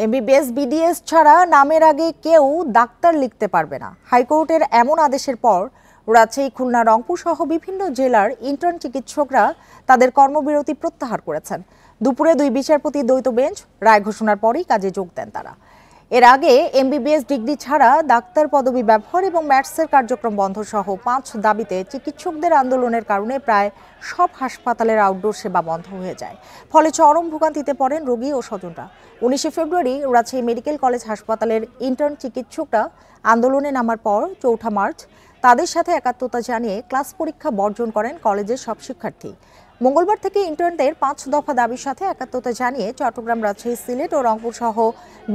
MBBS BDS ছাড়া নামের আগে কেউ ডাক্তার লিখতে পারবে না। হাইকোর্টের এমন আদেশের পর রাজশাহী, খুলনা, রংপুর সহ বিভিন্ন জেলার ইন্টার্ন চিকিৎসকরা তাদের কর্মবিরতি প্রত্যাহার করেছেন। দুপুরে 2 বিচারপতি দ্বৈত বেঞ্চ রায় ঘোষণার পরই কাজে যোগ দেন তারা। এর আগে এমবিবিএস ডিগ্রি ছাড়া ডাক্তার পদবি ব্যবহার এবং ম্যাটসের কার্যক্রম বন্ধ সহ 5 দাবিতে চিকিৎসকদের আন্দোলনের কারণে প্রায় সব হাসপাতালের আউটডোর সেবা বন্ধ হয়ে যায়। ফলে চরম ভোগান্তিতে পড়েন রোগী ও স্বজনরা। 19 ফেব্রুয়ারি রাজশাহী মেডিকেল কলেজ হাসপাতালের ইন্টার্ন চিকিৎসকরা আন্দোলনে নামার পর 4 মার্চ তাদের সাথে একাত্মতা জানিয়ে ক্লাস পরীক্ষা বর্জন করেন কলেজের সব শিক্ষার্থী। মঙ্গলবার থেকে ইন্টার্নদের 5 দফা দাবির সাথে একাত্মতা জানিয়ে চট্টগ্রাম, রাজশাহী, সিলেট ও রংপুর সহ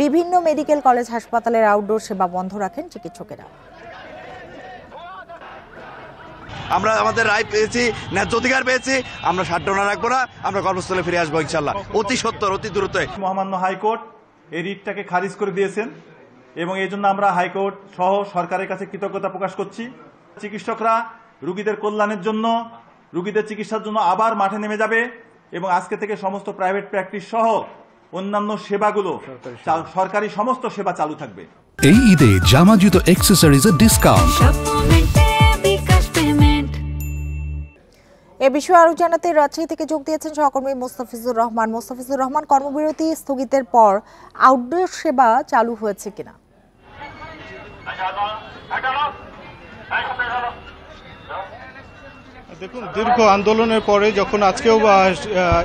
বিভিন্ন মেডিকেল কলেজ হাসপাতালের আউটডোর সেবা বন্ধ রাখেন চিকিৎসকেরা। আমরা আমাদের রায় পেয়েছি, ন্যায্য অধিকার পেয়েছি। আমরা সাট্টনা রাখবো না, আমরা কর্মস্থলে ফিরে আসবো ইনশাল্লাহ অতি সত্বর, অতি দ্রুত। মহামান্য হাইকোর্ট এই রিটটাকে খারিজ করে দিয়েছেন এবং এই জন্য আমরা হাইকোর্ট সহ সরকারের কাছে কৃতজ্ঞতা প্রকাশ করছি। চিকিৎসকরা রোগীদের কল্যাণের জন্য, রোগীদের চিকিৎসার জন্য আবার মাঠে নেমে যাবে এবং আজকে থেকে সমস্ত প্রাইভেট প্র্যাকটিস সহ অন্যান্য সেবাগুলো, সরকারি সমস্ত সেবা চালু থাকবে। এই ঈদে জামা জুতো অ্যাকসেসরিজের ডিসকাউন্ট। এ বিষয়ে আরো জানাতে রাজশাহী থেকে যোগ দিয়েছেন সহকর্মী মোস্তাফিজুর রহমান। মোস্তাফিজুর রহমান, কর্মবিরতি স্থগিতের পর আউটডোর সেবা চালু হয়েছে কিনা? দেখুন, দীর্ঘ আন্দোলনের পরে যখন আজকেও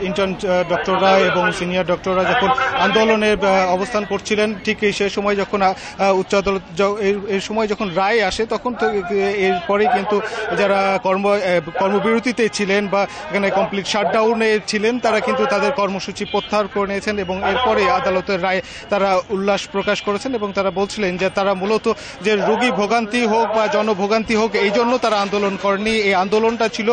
ইন্টার্ন ডক্টররা এবং সিনিয়র ডক্টররা যখন আন্দোলনের অবস্থান করছিলেন, ঠিক সেই সময় যখন উচ্চ আদালত এই সময় যখন রায় আসে, তখন তো এরপরেই কিন্তু যারা কর্মবিরতিতে ছিলেন বা এখানে কমপ্লিট শাটডাউনে ছিলেন, তারা কিন্তু তাদের কর্মসূচি প্রত্যাহার করে নিয়েছেন এবং এরপরে আদালতের রায় তারা উল্লাস প্রকাশ করেছেন এবং তারা বলছিলেন যে তারা মূলত যে রোগী ভোগান্তি হোক বা জনভোগান্তি হোক, এই জন্য তারা আন্দোলন করেনি। এই আন্দোলনটা ছিল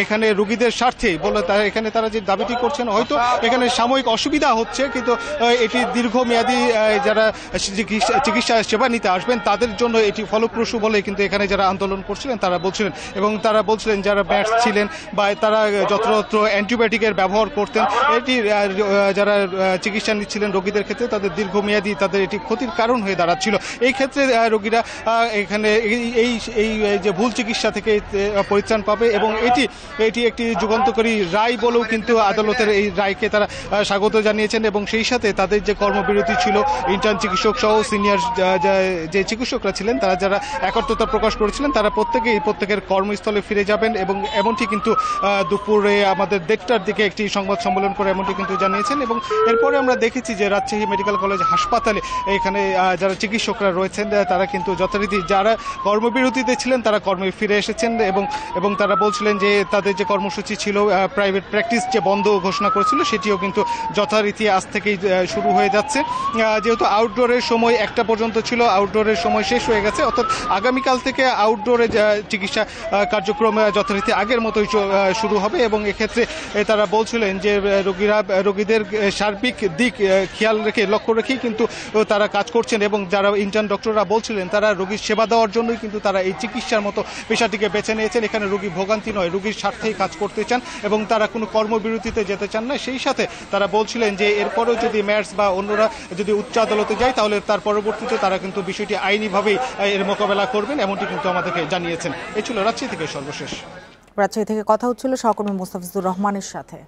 এখানে রোগীদের স্বার্থে বলে এখানে তারা যে দাবিটি করছেন, হয়তো এখানে সাময়িক অসুবিধা হচ্ছে, কিন্তু এটি দীর্ঘমেয়াদী যারা চিকিৎসা সেবা নিতে আসবেন তাদের জন্য এটি ফলপ্রসূ বলে কিন্তু এখানে যারা আন্দোলন করছিলেন তারা বলছিলেন। এবং তারা বলছিলেন যারা ম্যাটস ছিলেন বা তারা যত্রতত্র অ্যান্টিবায়োটিকের ব্যবহার করতেন, এটি যারা চিকিৎসা নিচ্ছিলেন রোগীদের ক্ষেত্রে তাদের দীর্ঘমেয়াদী তাদের এটি ক্ষতির কারণ হয়ে দাঁড়াচ্ছিল। এই ক্ষেত্রে রোগীরা এখানে এই যে ভুল চিকিৎসা থেকে পরিত্রাণ পাবে এবং এটি একটি যুগান্তকারী রায় বলেও কিন্তু আদালতের এই রায়কে তারা স্বাগত জানিয়েছেন। এবং সেই সাথে তাদের যে কর্মবিরতি ছিল, ইন্টার্ন চিকিৎসক সহ সিনিয়র যে চিকিৎসকরা ছিলেন তারা যারা একাত্মতা প্রকাশ করেছিলেন, তারা প্রত্যেকের কর্মস্থলে ফিরে যাবেন এবং এমনটি কিন্তু দুপুরে আমাদের 1:30টার দিকে একটি সংবাদ সম্মেলন করে এমনটি কিন্তু জানিয়েছেন। এবং এরপরে আমরা দেখেছি যে রাজশাহী মেডিকেল কলেজ হাসপাতালে এখানে যারা চিকিৎসকরা রয়েছেন তারা কিন্তু যথারীতি যারা কর্মবিরতিতে ছিলেন তারা কর্মে ফিরে এসেছেন এবং তারা বলছিলেন যে তাদের যে কর্মসূচি ছিল, প্রাইভেট প্র্যাকটিস যে বন্ধ ঘোষণা করেছিল, সেটিও কিন্তু যথারীতি আজ থেকেই শুরু হয়ে যাচ্ছে। যেহেতু আউটডোরের সময় 1টা পর্যন্ত ছিল, আউটডোরের সময় শেষ হয়ে গেছে, অর্থাৎ আগামীকাল থেকে আউটডোরে চিকিৎসা কার্যক্রম যথারীতি আগের মতোই শুরু হবে। এবং এক্ষেত্রে তারা বলছিলেন যে রোগীদের সার্বিক দিক খেয়াল রেখে, লক্ষ্য রেখেই কিন্তু তারা কাজ করছেন এবং যারা ইন্টার্ন ডক্টররা বলছিলেন তারা রোগীর সেবা দেওয়ার জন্যই কিন্তু তারা এই চিকিৎসার মতো পেশাটিকে বেছে নিয়েছেন। এখানে রোগী ভোগান্তি নয়, রোগীর স্বার্থেই কাজ করতে চান এবং তারা কোনো কর্মবিরতিতে যেতে চান না। সেই সাথে তারা বলছিলেন যে এরপরেও যদি ম্যাটস বা অন্যরা যদি উচ্চ আদালতে যায়, তাহলে তার পরবর্তীতে তারা কিন্তু বিষয়টি আইনিভাবেই এর মোকাবেলা করবেন, এমনটি কিন্তু আমাদেরকে জানিয়েছেন। এই ছিল রাজশাহী থেকে সর্বশেষ। রাজশাহী থেকে কথা হচ্ছিল সহকর্মী মোস্তাফিজুর রহমানের সাথে।